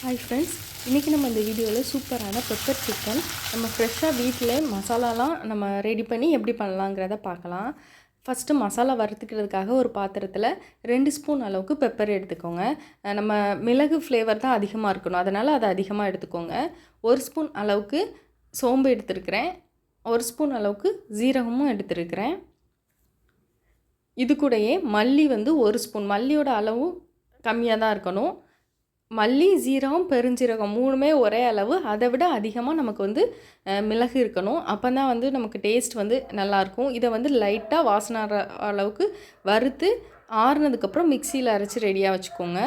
Hi friends, இன்றைக்கி நம்ம இந்த வீடியோவில் சூப்பரான பெப்பர் சிக்கன் நம்ம ஃப்ரெஷ்ஷாக வீட்டில் மசாலாலாம் நம்ம ரெடி பண்ணி எப்படி பண்ணலாங்கிறத பார்க்கலாம். ஃபஸ்ட்டு மசாலா வறுத்துக்கிறதுக்காக ஒரு பாத்திரத்தில் 2 ஸ்பூன் அளவுக்கு பெப்பர் எடுத்துக்கோங்க. நம்ம மிளகு ஃப்ளேவர் தான் அதிகமாக இருக்கணும், அதனால் அதை அதிகமாக எடுத்துக்கோங்க. 1 ஸ்பூன் அளவுக்கு சோம்பு எடுத்துருக்கிறேன், 1 ஸ்பூன் அளவுக்கு ஜீரகமும் எடுத்துருக்கிறேன். இது கூடயே மல்லி 1 ஸ்பூன், மல்லியோட அளவும் கம்மியாக தான் இருக்கணும். மல்லி, ஜீரகம், பெருஞ்சீரகம் 3மே ஒரே அளவு, அதை விட அதிகமாக நமக்கு மிளகு இருக்கணும். அப்போ தான் நமக்கு டேஸ்ட் நல்லாயிருக்கும். இதை லைட்டாக வாசனை அளவுக்கு வறுத்து ஆறுனதுக்கப்புறம் மிக்சியில் அரைச்சி ரெடியாக வச்சுக்கோங்க.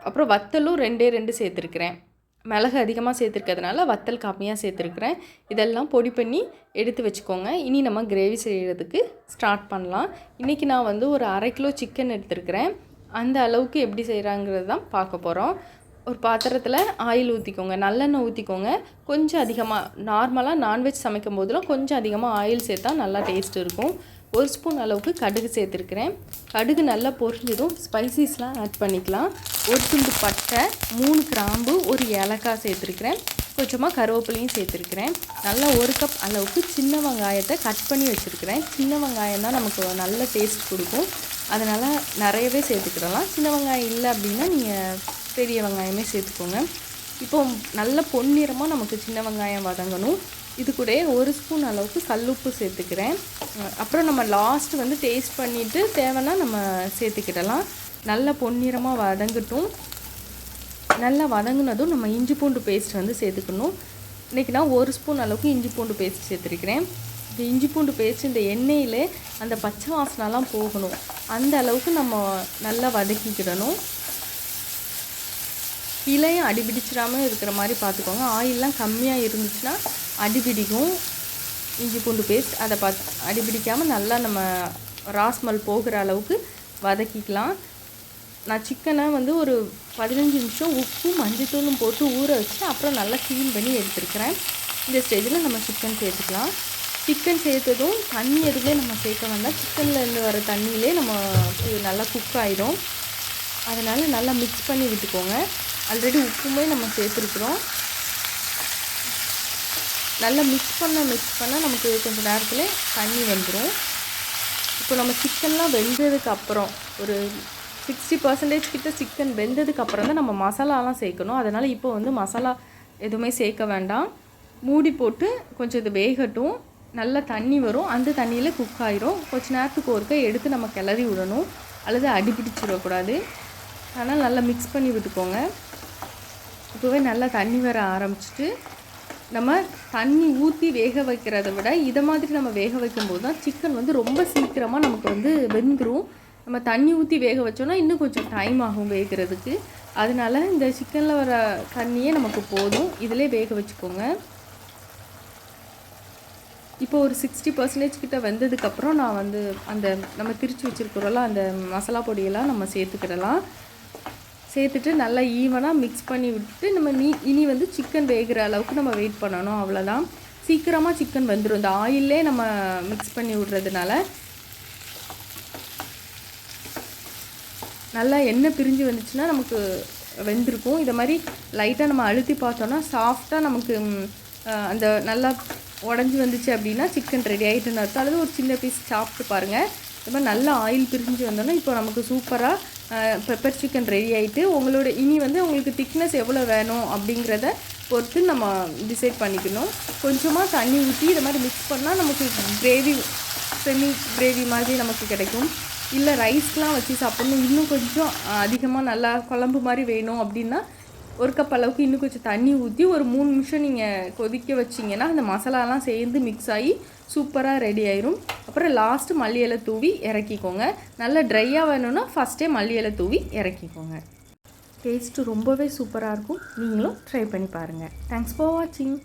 அப்புறம் வத்தலும் 2 சேர்த்துருக்கிறேன். மிளகு அதிகமாக சேர்த்துருக்கிறதுனால வத்தல் கம்மியாக சேர்த்துருக்கிறேன். இதெல்லாம் பொடி பண்ணி எடுத்து வச்சுக்கோங்க. இனி நம்ம கிரேவி செய்கிறதுக்கு ஸ்டார்ட் பண்ணலாம். இன்றைக்கி நான் ஒரு 1/2 கிலோ சிக்கன் எடுத்துருக்கிறேன். அந்த அளவுக்கு எப்படி செய்கிறாங்கிறது தான் பார்க்க போகிறோம். ஒரு பாத்திரத்தில் ஆயில் ஊற்றிக்கோங்க, நல்லெண்ணெய் ஊற்றிக்கோங்க. கொஞ்சம் அதிகமாக, நார்மலாக நான்வெஜ் சமைக்கும் போதெல்லாம் கொஞ்சம் அதிகமாக ஆயில் சேர்த்தா நல்லா டேஸ்ட் இருக்கும். 1 ஸ்பூன் அளவுக்கு கடுகு சேர்த்துருக்கிறேன். கடுகு நல்லா பொரிஞ்சதும் ஸ்பைசிஸ்லாம் ஆட் பண்ணிக்கலாம். 1 துண்டு பட்டை, 3 கிராம்பு, 1 ஏலக்காய் சேர்த்துருக்கிறேன். கொஞ்சமாக கருவேப்பிலையும் சேர்த்துருக்கிறேன். நல்லா 1 கப் அளவுக்கு சின்ன வெங்காயத்தை கட் பண்ணி வச்சுருக்கிறேன். சின்ன வெங்காயம் தான் நமக்கு நல்ல டேஸ்ட் கொடுக்கும், அதனால் நிறையவே சேர்த்துக்கிடலாம். சின்ன வெங்காயம் இல்லை அப்படின்னா நீங்கள் பெரிய வெங்காயமே சேர்த்துக்கோங்க. இப்போ நல்ல பொன்னிறமாக நமக்கு சின்ன வெங்காயம் வதங்கணும். இது கூட 1 ஸ்பூன் அளவுக்கு கல்லுப்பு சேர்த்துக்கிறேன். அப்புறம் நம்ம லாஸ்ட்டு டேஸ்ட் பண்ணிவிட்டு தேவைன்னா நம்ம சேர்த்துக்கிடலாம். நல்ல பொன்னிறமாக வதங்கட்டும். நல்லா வதங்கினதும் நம்ம இஞ்சி பூண்டு பேஸ்ட் சேர்த்துக்கணும். இன்றைக்கி நான் 1 ஸ்பூன் அளவுக்கு இஞ்சி பூண்டு பேஸ்ட் சேர்த்துருக்கிறேன். இந்த இஞ்சி பூண்டு பேஸ்ட் இந்த எண்ணெயில் அந்த பச்சை வாசனைலாம் போகணும், அந்த அளவுக்கு நம்ம நல்லா வதக்கிக்கிடணும். கீழேயும் அடிபிடிச்சிடாமல் இருக்கிற மாதிரி பார்த்துக்கோங்க. ஆயிலெலாம் கம்மியாக இருந்துச்சுன்னா அடிபிடிக்கும் இஞ்சி பூண்டு பேஸ்ட். அதை அடிபிடிக்காமல் நல்லா நம்ம ராஸ்மல் போகிற அளவுக்கு வதக்கிக்கலாம். நான் சிக்கனை ஒரு 15 நிமிஷம் உப்பும் மஞ்சத்தூளும் போட்டு ஊற வச்சு அப்புறம் நல்லா க்ளீன் பண்ணி எடுத்துருக்கிறேன். இந்த ஸ்டேஜில் நம்ம சிக்கன் சேர்த்துக்கலாம். சிக்கன் சேர்த்ததும் தண்ணி எதுவுமே நம்ம சேர்க்க வேண்டாம். சிக்கன்லேருந்து வர தண்ணியிலே நம்ம நல்லா குக் ஆகிடும். அதனால் நல்லா மிக்ஸ் பண்ணி விட்டுக்கோங்க. ஆல்ரெடி உப்புமே நம்ம சேர்த்துருக்குறோம். நல்லா மிக்ஸ் பண்ண நமக்கு கொஞ்சம் நேரத்தில் தண்ணி வந்துடும். இப்போ நம்ம சிக்கன்லாம் வெந்ததுக்கப்புறம் ஒரு 60% கிட்ட சிக்கன் வெந்ததுக்கப்புறம் தான் நம்ம மசாலாலாம் சேர்க்கணும். அதனால் இப்போ மசாலா எதுவுமே சேர்க்க வேண்டாம். மூடி போட்டு கொஞ்சம் இது வேகட்டும். நல்லா தண்ணி வரும், அந்த தண்ணியில் குக் ஆகிரும். கொஞ்சம் நேரத்துக்கு ஒருக்க எடுத்து நம்ம கிளறி விடணும், அல்லது அடிபிடிச்சிடக்கூடாது. அதனால் நல்லா மிக்ஸ் பண்ணி விட்டுக்கோங்க. இப்போவே நல்லா தண்ணி வர ஆரம்பிச்சிட்டு நம்ம தண்ணி ஊற்றி வேக வைக்கிறத விட இதை மாதிரி நம்ம வேக வைக்கும்போது தான் சிக்கன் ரொம்ப சீக்கிரமாக நமக்கு வெந்துடும். நம்ம தண்ணி ஊற்றி வேக வச்சோன்னா இன்னும் கொஞ்சம் டைம் ஆகும் வேகிறதுக்கு. அதனால் இந்த சிக்கனில் வர தண்ணியே நமக்கு போதும், இதிலே வேக வச்சுக்கோங்க. இப்போ ஒரு 60% கிட்ட வெந்ததுக்கப்புறம் நான் அந்த நம்ம திரிச்சு வச்சுருக்கிறோம்ல அந்த மசாலா பொடியெல்லாம் நம்ம சேர்த்துக்கிடலாம். சேர்த்துட்டு நல்லா ஈவனாக மிக்ஸ் பண்ணி விட்டுட்டு நம்ம இனி சிக்கன் வேகிற அளவுக்கு நம்ம வெயிட் பண்ணணும். அவ்வளோதான், சீக்கிரமாக சிக்கன் வெந்துடும் இந்த ஆயிலே நம்ம மிக்ஸ் பண்ணி விடுறதுனால. நல்லா எண்ணெய் பிரிஞ்சு வந்துச்சுன்னா நமக்கு வெந்திருக்கும். இதை மாதிரி லைட்டாக நம்ம அழுத்தி பார்த்தோன்னா சாஃப்டாக நமக்கு அந்த நல்லா உடஞ்சி வந்துச்சு அப்படின்னா சிக்கன் ரெடி ஆகிட்டுன்னு அர்த்தம். அல்லது ஒரு சின்ன பீஸ் சாப்பிட்டு பாருங்கள். இது மாதிரி நல்லா ஆயில் பிரிஞ்சு வந்தோன்னா இப்போ நமக்கு சூப்பராக பெப்பர் சிக்கன் ரெடி ஆகிட்டு. இனி உங்களுக்கு திக்னஸ் எவ்வளோ வேணும் அப்படிங்கிறத பொறுத்து நம்ம டிசைட் பண்ணிக்கணும். கொஞ்சமாக தண்ணி ஊற்றி இதை மாதிரி மிக்ஸ் பண்ணால் நமக்கு கிரேவி, செமி கிரேவி மாதிரி நமக்கு கிடைக்கும். இல்லை ரைஸ்லாம் வச்சு சாப்பிட்ணும், இன்னும் கொஞ்சம் அதிகமாக நல்லா குழம்பு மாதிரி வேணும் அப்படின்னா 1 கப் அளவுக்கு இன்னும் கொஞ்சம் தண்ணி ஊற்றி ஒரு 3 நிமிஷம் நீங்கள் கொதிக்க வச்சிங்கன்னா அந்த மசாலாலாம் சேர்ந்து மிக்ஸ் ஆகி சூப்பராக ரெடி ஆயிரும். அப்புறம் லாஸ்ட்டு மல்லி இலை தூவி இறக்கிக்கோங்க. நல்லா ட்ரையாக வேணும்னா ஃபஸ்ட்டே மல்லி இலை தூவி இறக்கிக்கோங்க. டேஸ்ட்டு ரொம்பவே சூப்பராக இருக்கும். நீங்களும் ட்ரை பண்ணி பாருங்கள். தேங்க்ஸ் ஃபார் வாட்சிங்.